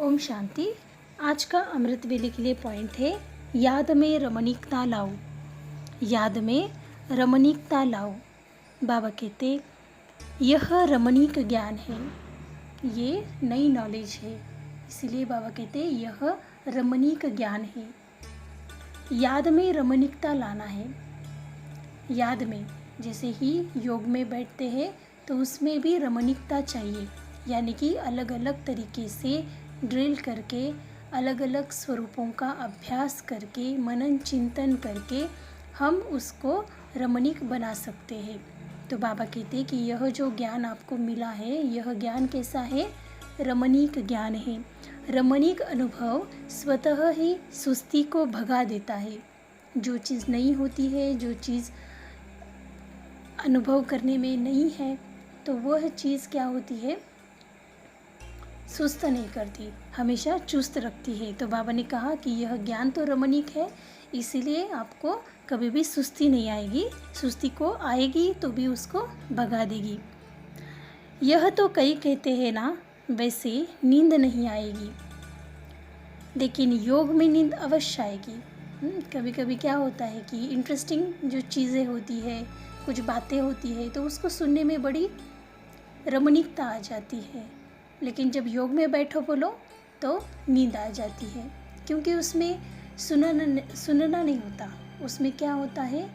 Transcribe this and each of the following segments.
ओम शांति। आज का अमृत वेले के लिए पॉइंट है, याद में रमणीकता लाओ। याद में रमणीकता लाओ। बाबा कहते यह रमणीक ज्ञान है, ये नई नॉलेज है, इसीलिए बाबा कहते यह रमणीक ज्ञान है। याद में रमणीकता लाना है। याद में जैसे ही योग में बैठते हैं तो उसमें भी रमणीकता चाहिए, यानी कि अलग अलग तरीके से ड्रिल करके, अलग अलग स्वरूपों का अभ्यास करके, मनन चिंतन करके हम उसको रमणीक बना सकते हैं। तो बाबा कहते हैं कि यह जो ज्ञान आपको मिला है, यह ज्ञान कैसा है? रमणीक ज्ञान है। रमणीक अनुभव स्वतः ही सुस्ती को भगा देता है। जो चीज़ नहीं होती है, जो चीज़ अनुभव करने में नहीं है, तो वह चीज़ क्या होती है? सुस्त नहीं करती, हमेशा चुस्त रखती है। तो बाबा ने कहा कि यह ज्ञान तो रमणीक है, इसीलिए आपको कभी भी सुस्ती नहीं आएगी। सुस्ती को आएगी तो भी उसको भगा देगी। यह तो कई कहते हैं ना, वैसे नींद नहीं आएगी, लेकिन योग में नींद अवश्य आएगी। कभी कभी क्या होता है कि इंटरेस्टिंग जो चीज़ें होती है, कुछ बातें होती है, तो उसको सुनने में बड़ी रमणीकता आ जाती है, लेकिन जब योग में बैठो बोलो तो नींद आ जाती है, क्योंकि उसमें सुनना नहीं होता। उसमें क्या होता है?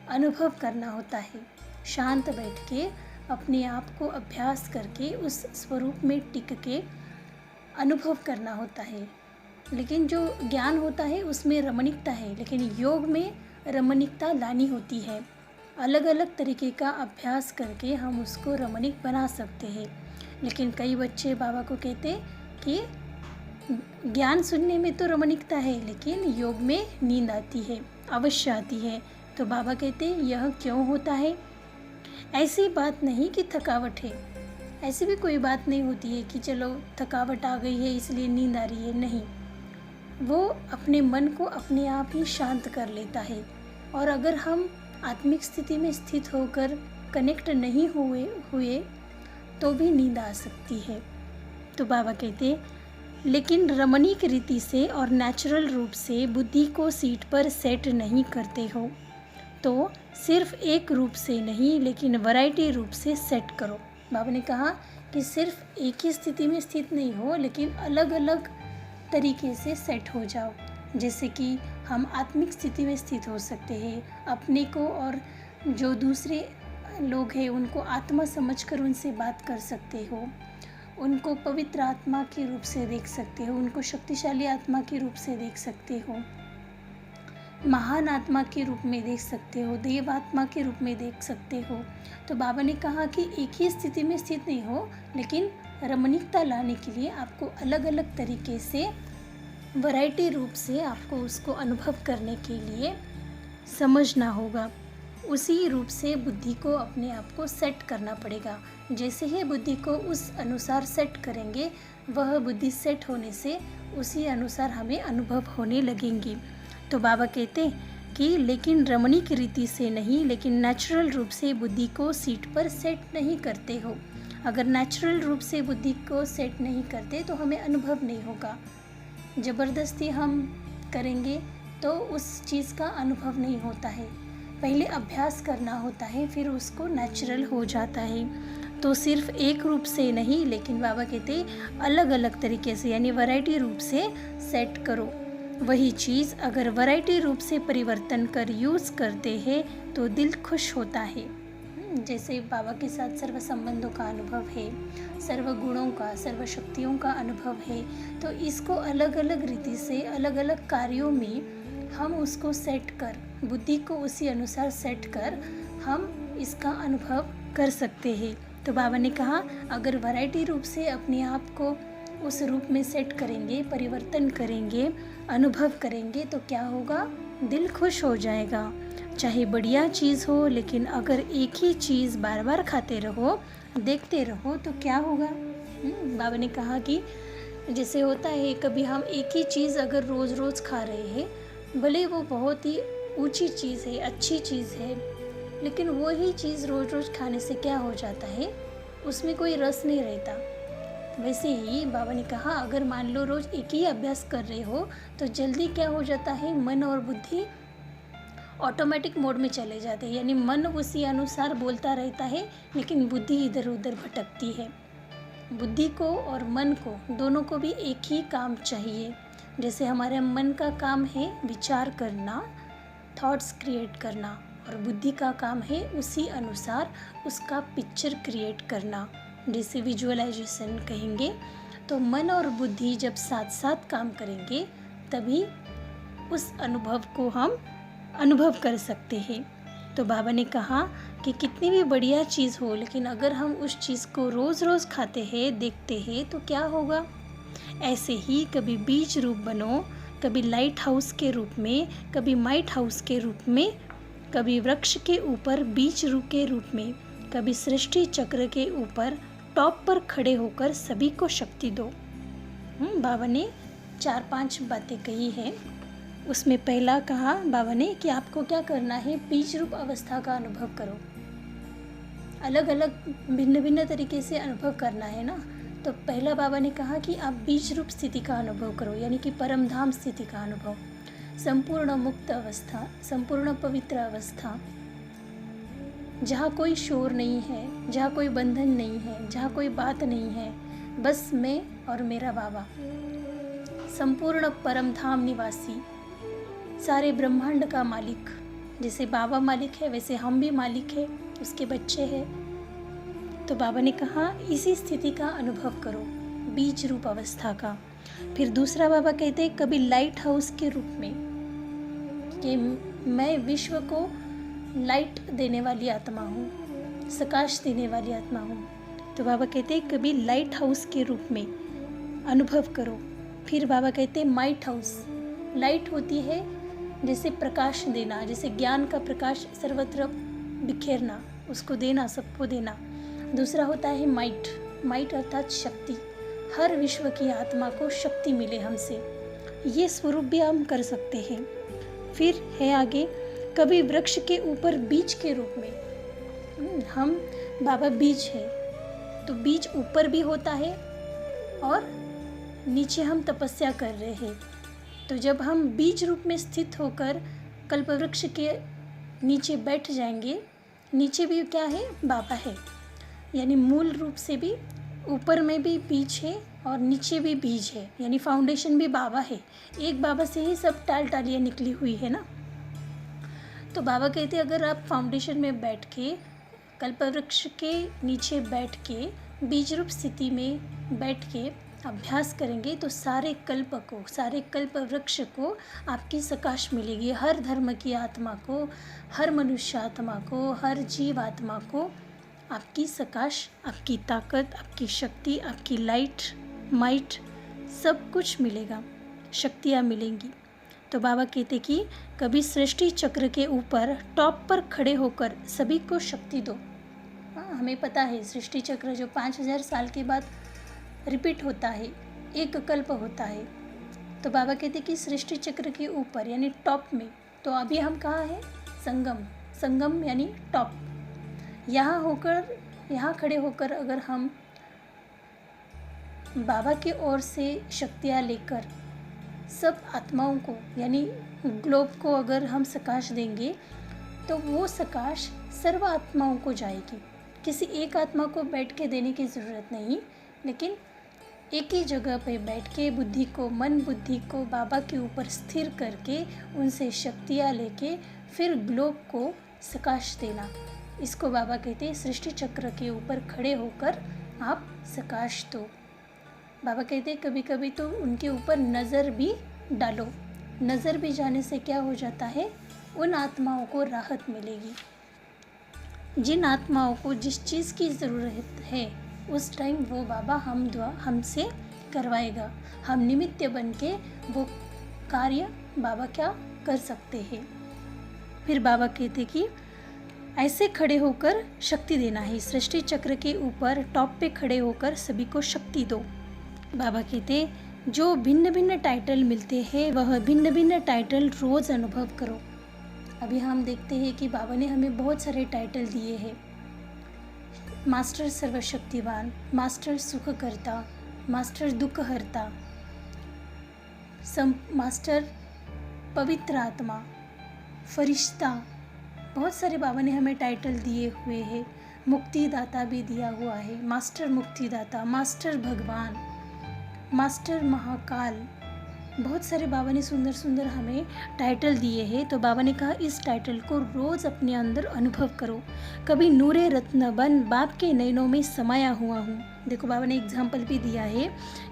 अनुभव करना होता है। शांत बैठ के अपने आप को अभ्यास करके उस स्वरूप में टिक के अनुभव करना होता है। लेकिन जो ज्ञान होता है उसमें रमणीकता है, लेकिन योग में रमणीकता लानी होती है। अलग अलग तरीके का अभ्यास करके हम उसको रमणीक बना सकते हैं। लेकिन कई बच्चे बाबा को कहते कि ज्ञान सुनने में तो रमणीकता है, लेकिन योग में नींद आती है, अवश्य आती है। तो बाबा कहते यह क्यों होता है? ऐसी बात नहीं कि थकावट है, ऐसी भी कोई बात नहीं होती है कि चलो थकावट आ गई है इसलिए नींद आ रही है। नहीं, वो अपने मन को अपने आप ही शांत कर लेता है। और अगर हम आत्मिक स्थिति में स्थित होकर कनेक्ट नहीं हुए तो भी नींद आ सकती है। तो बाबा कहते लेकिन रमणीक रीति से और नेचुरल रूप से बुद्धि को सीट पर सेट नहीं करते हो, तो सिर्फ एक रूप से नहीं लेकिन वैरायटी रूप से सेट करो। बाबा ने कहा कि सिर्फ एक ही स्थिति में स्थित नहीं हो, लेकिन अलग अलग तरीके से सेट हो जाओ। जैसे कि हम आत्मिक स्थिति में स्थित हो सकते हैं, अपने को और जो दूसरे लोग हैं उनको आत्मा समझकर उनसे बात कर सकते हो, उनको पवित्र आत्मा के रूप से देख सकते हो, उनको शक्तिशाली आत्मा के रूप से देख सकते हो, महान आत्मा के रूप में देख सकते हो, देव आत्मा के रूप में देख सकते हो। तो बाबा ने कहा कि एक ही स्थिति में स्थित नहीं हो, लेकिन रमणीकता लाने के लिए आपको अलग अलग तरीके से, वैरायटी रूप से आपको उसको अनुभव करने के लिए समझना होगा। उसी रूप से बुद्धि को अपने आप को सेट करना पड़ेगा। जैसे ही बुद्धि को उस अनुसार सेट करेंगे, वह बुद्धि सेट होने से उसी अनुसार हमें अनुभव होने लगेंगे। तो बाबा कहते कि लेकिन रमणीक रीति से नहीं, लेकिन नेचुरल रूप से बुद्धि को सीट पर सेट नहीं करते हो। अगर नेचुरल रूप से बुद्धि को सेट नहीं करते तो हमें अनुभव नहीं होगा। ज़बरदस्ती हम करेंगे तो उस चीज़ का अनुभव नहीं होता है। पहले अभ्यास करना होता है, फिर उसको नेचुरल हो जाता है। तो सिर्फ एक रूप से नहीं, लेकिन बाबा कहते अलग अलग तरीके से, यानी वैरायटी रूप से सेट करो। वही चीज़ अगर वैरायटी रूप से परिवर्तन कर यूज़ करते हैं तो दिल खुश होता है। जैसे बाबा के साथ सर्व संबंधों का अनुभव है, सर्व गुणों का, सर्व शक्तियों का अनुभव है, तो इसको अलग अलग रीति से, अलग अलग कार्यों में हम उसको सेट कर, बुद्धि को उसी अनुसार सेट कर हम इसका अनुभव कर सकते हैं। तो बाबा ने कहा अगर वैरायटी रूप से अपने आप को उस रूप में सेट करेंगे, परिवर्तन करेंगे, अनुभव करेंगे, तो क्या होगा? दिल खुश हो जाएगा। चाहे बढ़िया चीज़ हो, लेकिन अगर एक ही चीज़ बार बार खाते रहो, देखते रहो, तो क्या होगा? बाबा ने कहा कि जैसे होता है, कभी हम एक ही चीज़ अगर रोज़ रोज़ खा रहे हैं, भले वो बहुत ही ऊंची चीज़ है, अच्छी चीज़ है, लेकिन वही चीज़ रोज़ रोज़ खाने से क्या हो जाता है? उसमें कोई रस नहीं रहता। वैसे ही बाबा ने कहा अगर मान लो रोज़ एक ही अभ्यास कर रहे हो तो जल्दी क्या हो जाता है, मन और बुद्धि ऑटोमेटिक मोड में चले जाते हैं, यानी मन उसी अनुसार बोलता रहता है लेकिन बुद्धि इधर उधर भटकती है। बुद्धि को और मन को दोनों को भी एक ही काम चाहिए। जैसे हमारे मन का काम है विचार करना, थॉट्स क्रिएट करना, और बुद्धि का काम है उसी अनुसार उसका पिक्चर क्रिएट करना, जिसे विजुअलाइजेशन कहेंगे। तो मन और बुद्धि जब साथ साथ काम करेंगे तभी उस अनुभव को हम अनुभव कर सकते हैं। तो बाबा ने कहा कि कितनी भी बढ़िया चीज़ हो लेकिन अगर हम उस चीज़ को रोज़ रोज़ खाते हैं, देखते हैं तो क्या होगा। ऐसे ही कभी बीज रूप बनो, कभी लाइट हाउस के रूप में, कभी माइट हाउस के रूप में, कभी वृक्ष के ऊपर बीज रूप के रूप में, कभी सृष्टि चक्र के ऊपर टॉप पर खड़े होकर सभी को शक्ति दो। बाबा ने 4-5 बातें कही हैं। उसमें पहला कहा बाबा ने कि आपको क्या करना है, बीज रूप अवस्था का अनुभव करो। अलग अलग भिन्न भिन्न तरीके से अनुभव करना है ना। तो पहला बाबा ने कहा कि आप बीज रूप स्थिति का अनुभव करो, यानी कि परमधाम स्थिति का अनुभव, संपूर्ण मुक्त अवस्था, संपूर्ण पवित्र अवस्था, जहाँ कोई शोर नहीं है, जहाँ कोई बंधन नहीं है, जहाँ कोई बात नहीं है, बस मैं और मेरा बाबा, संपूर्ण परमधाम निवासी, सारे ब्रह्मांड का मालिक। जैसे बाबा मालिक है वैसे हम भी मालिक है, उसके बच्चे हैं। तो बाबा ने कहा इसी स्थिति का अनुभव करो, बीज रूप अवस्था का। फिर दूसरा बाबा कहते हैं कभी लाइट हाउस के रूप में, कि मैं विश्व को लाइट देने वाली आत्मा हूँ, प्रकाश देने वाली आत्मा हूँ। तो बाबा कहते हैं कभी लाइट हाउस के रूप में अनुभव करो। फिर बाबा कहते हैं माइट हाउस, लाइट होती है जैसे प्रकाश देना, जैसे ज्ञान का प्रकाश सर्वत्र बिखेरना, उसको देना, सबको देना। दूसरा होता है माइट, माइट अर्थात शक्ति, हर विश्व की आत्मा को शक्ति मिले हमसे, ये स्वरूप भी हम कर सकते हैं। फिर है आगे कभी वृक्ष के ऊपर बीज के रूप में, हम बाबा बीज है तो बीज ऊपर भी होता है और नीचे हम तपस्या कर रहे हैं। तो जब हम बीज रूप में स्थित होकर कल्पवृक्ष के नीचे बैठ जाएंगे, नीचे भी क्या है, बाबा है, यानी मूल रूप से भी ऊपर में भी बीज है और नीचे भी बीज है, यानी फाउंडेशन भी बाबा है। एक बाबा से ही सब टाल टालियाँ निकली हुई है ना। तो बाबा कहते अगर आप फाउंडेशन में बैठ के, कल्पवृक्ष के नीचे बैठ के, बीज रूप स्थिति में बैठ के अभ्यास करेंगे तो सारे कल्प को, सारे कल्प वृक्ष को आपकी प्रकाश मिलेगी। हर धर्म की आत्मा को, हर मनुष्य आत्मा को, हर जीव आत्मा को आपकी प्रकाश, आपकी ताकत, आपकी शक्ति, आपकी लाइट, माइट, सब कुछ मिलेगा, शक्तियाँ मिलेंगी। तो बाबा कहते कि कभी सृष्टि चक्र के ऊपर टॉप पर खड़े होकर सभी को शक्ति दो। हाँ, हमें पता है सृष्टि चक्र जो 5000 साल के बाद रिपीट होता है, एक कल्प होता है। तो बाबा कहते कि सृष्टि चक्र के ऊपर यानी टॉप में, तो अभी हम कहाँ हैं, संगम, संगम यानी टॉप। यहाँ होकर, यहाँ खड़े होकर अगर हम बाबा की ओर से शक्तियाँ लेकर सब आत्माओं को, यानी ग्लोब को अगर हम प्रकाश देंगे तो वो प्रकाश सर्व आत्माओं को जाएगी। किसी एक आत्मा को बैठ के देने की ज़रूरत नहीं, लेकिन एक ही जगह पे बैठ के बुद्धि को, मन बुद्धि को बाबा के ऊपर स्थिर करके उनसे शक्तियाँ लेके फिर ग्लोब को प्रकाश देना, इसको बाबा कहते हैं सृष्टि चक्र के ऊपर खड़े होकर आप प्रकाश दो। बाबा कहते हैं कभी कभी तो उनके ऊपर नज़र भी डालो। नज़र भी जाने से क्या हो जाता है, उन आत्माओं को राहत मिलेगी। जिन आत्माओं को जिस चीज़ की ज़रूरत है उस टाइम वो बाबा हमसे करवाएगा। हम निमित्त बन के वो कार्य बाबा क्या कर सकते हैं। फिर बाबा कहते कि ऐसे खड़े होकर शक्ति देना है, सृष्टि चक्र के ऊपर टॉप पे खड़े होकर सभी को शक्ति दो। बाबा कहते जो भिन्न भिन्न टाइटल मिलते हैं वह भिन्न भिन्न टाइटल रोज़ अनुभव करो। अभी हम देखते हैं कि बाबा ने हमें बहुत सारे टाइटल दिए हैं, मास्टर सर्वशक्तिवान, मास्टर सुखकर्ता, मास्टर दुखहर्ता, मास्टर पवित्र आत्मा, फरिश्ता, बहुत सारे बाबा ने हमें टाइटल दिए हुए हैं। मुक्तिदाता भी दिया हुआ है, मास्टर मुक्तिदाता, मास्टर भगवान, मास्टर महाकाल, बहुत सारे बाबा ने सुंदर सुंदर हमें टाइटल दिए हैं। तो बाबा ने कहा इस टाइटल को रोज़ अपने अंदर अनुभव करो। कभी नूरे रत्न बन बाप के नैनों में समाया हुआ हूँ। देखो बाबा ने एग्जाम्पल भी दिया है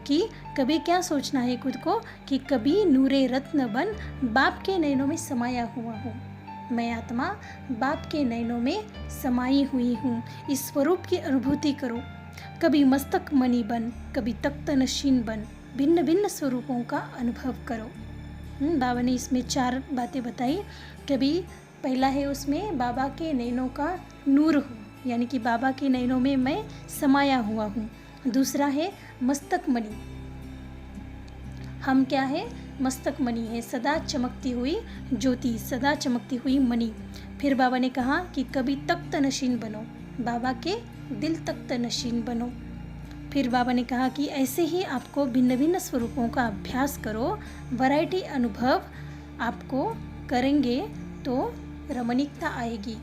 कि कभी क्या सोचना है खुद को कि कभी नूरे रत्न बन बाप के नैनों में समाया हुआ हूँ। मैं आत्मा बाप के नैनों में समाई हुई हूँ। इस स्वरूप की अनुभूति करो। कभी मस्तक मणि बन, कभी तख्त नशीन बन, भिन्न भिन्न स्वरूपों का अनुभव करो। बाबा ने इसमें 4 बातें बताई। कभी पहला है उसमें बाबा के नैनों का नूर हूँ, यानी कि बाबा के नैनों में मैं समाया हुआ हूँ। दूसरा है मस्तक मणि, हम क्या है, मस्तक मणि है, सदा चमकती हुई ज्योति, सदा चमकती हुई मणि। फिर बाबा ने कहा कि कभी तख्त नशीन बनो, बाबा के दिल तख्त नशीन बनो। फिर बाबा ने कहा कि ऐसे ही आपको भिन्न भिन्न स्वरूपों का अभ्यास करो, वैरायटी अनुभव आपको करेंगे तो रमणीकता आएगी।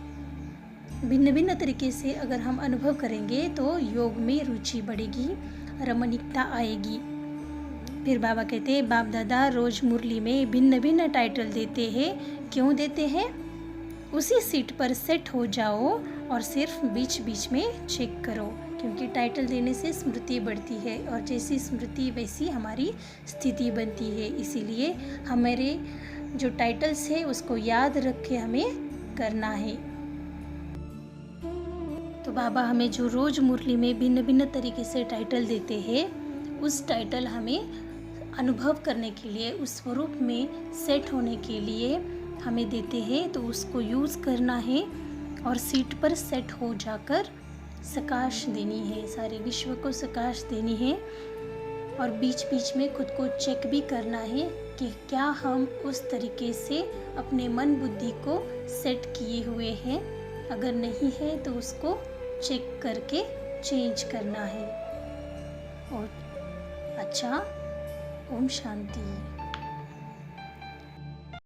भिन्न भिन्न तरीके से अगर हम अनुभव करेंगे तो योग में रुचि बढ़ेगी, रमणीकता आएगी। फिर बाबा कहते हैं बाप दादा रोज मुरली में भिन्न भिन्न टाइटल देते हैं। क्यों देते हैं? उसी सीट पर सेट हो जाओ और सिर्फ बीच बीच में चेक करो, क्योंकि टाइटल देने से स्मृति बढ़ती है और जैसी स्मृति वैसी हमारी स्थिति बनती है। इसीलिए हमारे जो टाइटल्स है उसको याद रख के हमें करना है। तो बाबा हमें जो रोज मुरली में भिन्न भिन्न तरीके से टाइटल देते हैं, उस टाइटल हमें अनुभव करने के लिए, उस स्वरूप में सेट होने के लिए हमें देते हैं। तो उसको यूज़ करना है और सीट पर सेट हो जाकर सकाश देनी है, सारे विश्व को सकाश देनी है। और बीच बीच में खुद को चेक भी करना है कि क्या हम उस तरीके से अपने मन बुद्धि को सेट किए हुए हैं। अगर नहीं है तो उसको चेक करके चेंज करना है। और अच्छा, ओम शांति।